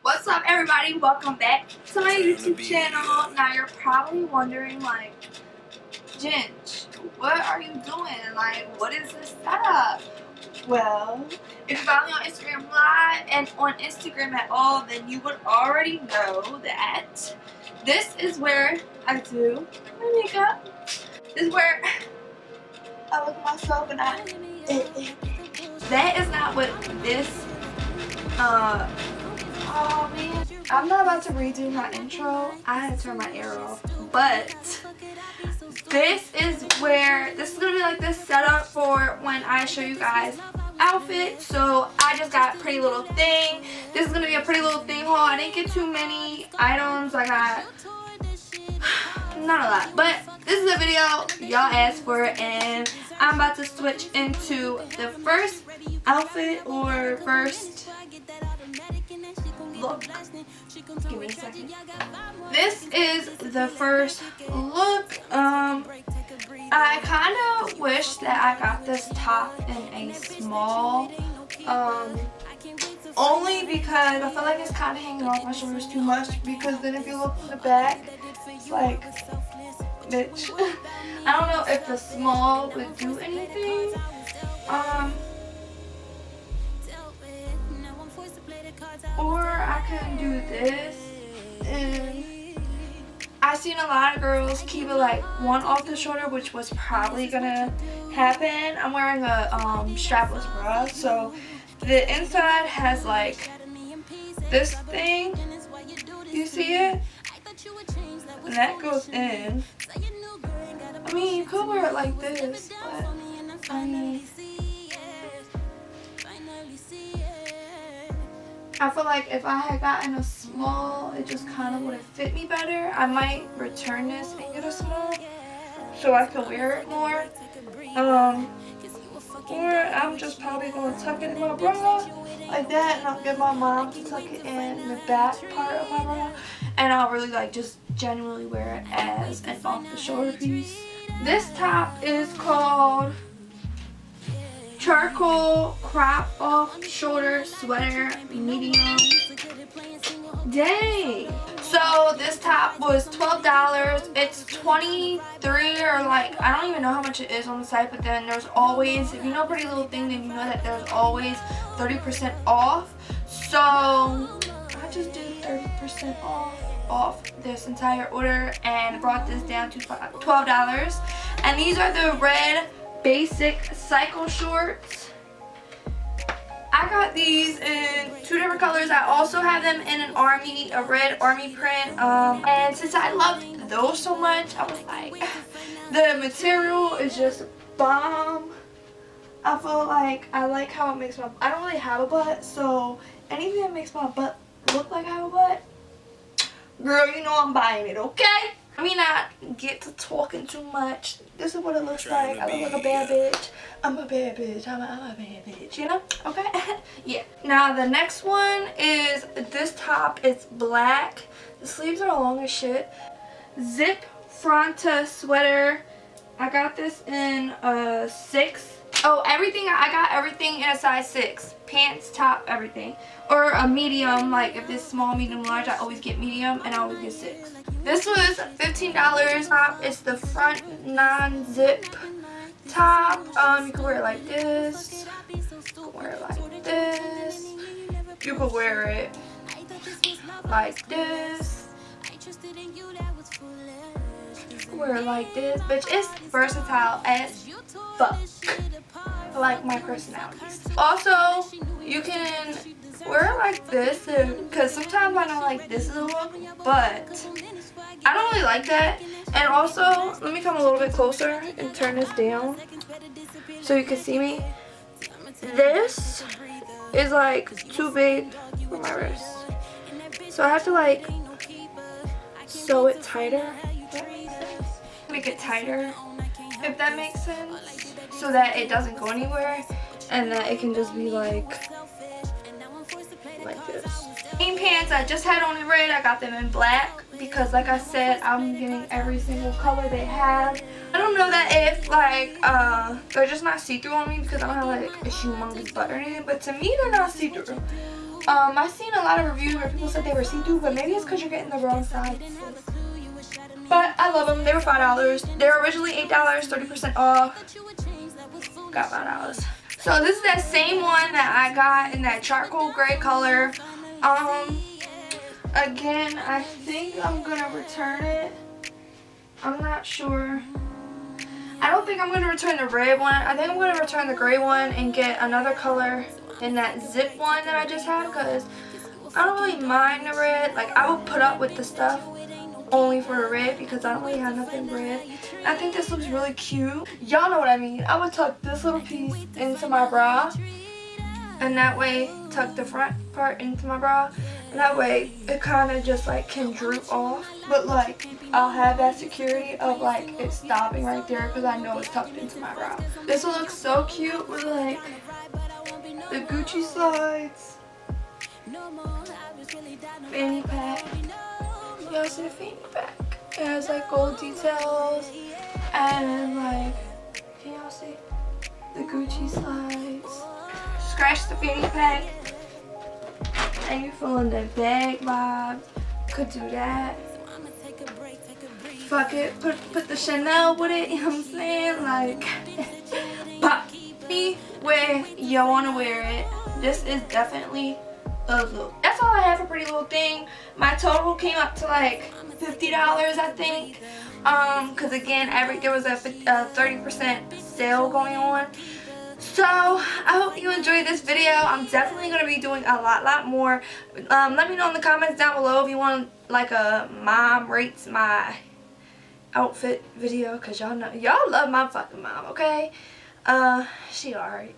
What's up, everybody? Welcome back to my YouTube channel. Now you're probably wondering, like, Ginge, what are you doing? Like, what is this setup? Well, if you follow me on Instagram Live and on Instagram at all, then you would already know that this is where I do my makeup. This is where I look at myself and that is not what this, oh man, I'm not about to redo my intro. I had to turn my air off, but this is where, this is going to be like the setup for when I show you guys outfit. So I just got Pretty Little Thing. This is going to be a Pretty Little Thing haul. I didn't get too many items. I got not a lot, but this is a video y'all asked for, and I'm about to switch into the first outfit or first look. Give me a second. This is the first look. I kind of wish that I got this top in a small, only because I feel like it's kind of hanging off my shoulders too much, because then if you look in the back, it's like, bitch. I don't know if the small would do anything. Or I could do this, and I've seen a lot of girls keep it like one off the shoulder, which was probably gonna happen. I'm wearing a strapless bra, so the inside has like this thing. You see it? And that goes in. I mean, you could wear it like this, but I mean, I feel like if I had gotten a small, it just kind of would have fit me better. I might return this and get a small so I can wear it more. Or I'm just probably going to tuck it in my bra like that, and I'll get my mom to tuck it in the back part of my bra, and I'll really like just genuinely wear it as an off the shoulder piece. This top is called Charcoal Crop Off Shoulder Sweater Medium. Dang. So this top was $12. It's $23, or like, I don't even know how much it is on the site, but then there's always, if you know Pretty Little Thing, then you know that there's always 30% off. So I just did 30% off this entire order and brought this down to $12. And these are the red basic cycle shorts. I got these in 2 different colors. I also have them in a red army print. And since I loved those so much, I was like, the material is just bomb. I feel like I like how it makes my, I don't really have a butt, so anything that makes my butt look like I have a butt, girl, you know I'm buying it, okay? Let me not get to talking too much. This is what it looks like. I look like a bad bitch. I'm a bad bitch. I'm a bad bitch, you know? Okay? Yeah. Now the next one is this top. It's black. The sleeves are long as shit. Zip Fronta sweater. I got this in a 6. Oh, I got everything in a size 6. Pants, top, everything. Or a medium, like if it's small, medium, large, I always get medium, and I always get 6. This was $15. Top, it's the front non-zip top. You can wear it like this. You can wear it like this. You can wear it like this. You can wear it like this. Bitch, it's versatile as fuck. Like my personalities. Also, you can wear it like this, because sometimes I know like this is a look, but I don't really like that. And also, let me come a little bit closer and turn this down so you can see me. This is like too big for my wrist, so I have to like sew it tighter. Make it tighter, if that makes sense, so that it doesn't go anywhere, and that it can just be like this. Green pants I just had on in red. I got them in black because, like I said, I'm getting every single color they have. I don't know that if like they're just not see-through on me because I don't have like a humongous butt or anything, but to me they're not see-through. I've seen a lot of reviews where people said they were see-through, but maybe it's because you're getting the wrong size. But I love them. They were $5. They were originally $8, 30% off. Got $5. So this is that same one that I got in that charcoal gray color. Again, I think I'm gonna return it. I'm not sure. I don't think I'm gonna return the red one. I think I'm gonna return the gray one and get another color in that zip one that I just had, because I don't really mind the red. Like, I would put up with the stuff only for the red because I don't really have nothing red. And I think this looks really cute. Y'all know what I mean. I would tuck this little piece into my bra, and that way tuck the front part into my bra, and that way it kind of just like can droop off, but like I'll have that security of like it stopping right there because I know it's tucked into my bra. This will look so cute with like the Gucci slides, fanny pack. Y'all see the fanny pack? It has like gold details and like, can y'all see the Gucci slides? Scratch the fanny pack and you're feeling the bag vibe. Could do that. Fuck it, put the Chanel with it, you know what I'm saying? Like, pop me where you wanna wear it. This is definitely a look. That's all I have for Pretty Little Thing. My total came up to like $50, I think. Cause again, there was a 30% sale going on. So I hope you enjoyed this video. I'm definitely going to be doing a lot more. Let me know in the comments down below if you want like a mom rates my outfit video, because y'all know, y'all love my fucking mom, okay? She alright.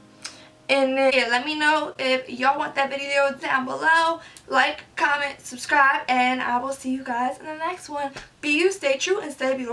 And then yeah, let me know if y'all want that video down below. Like, comment, subscribe, and I will see you guys in the next one. Be you, stay true, and stay beautiful.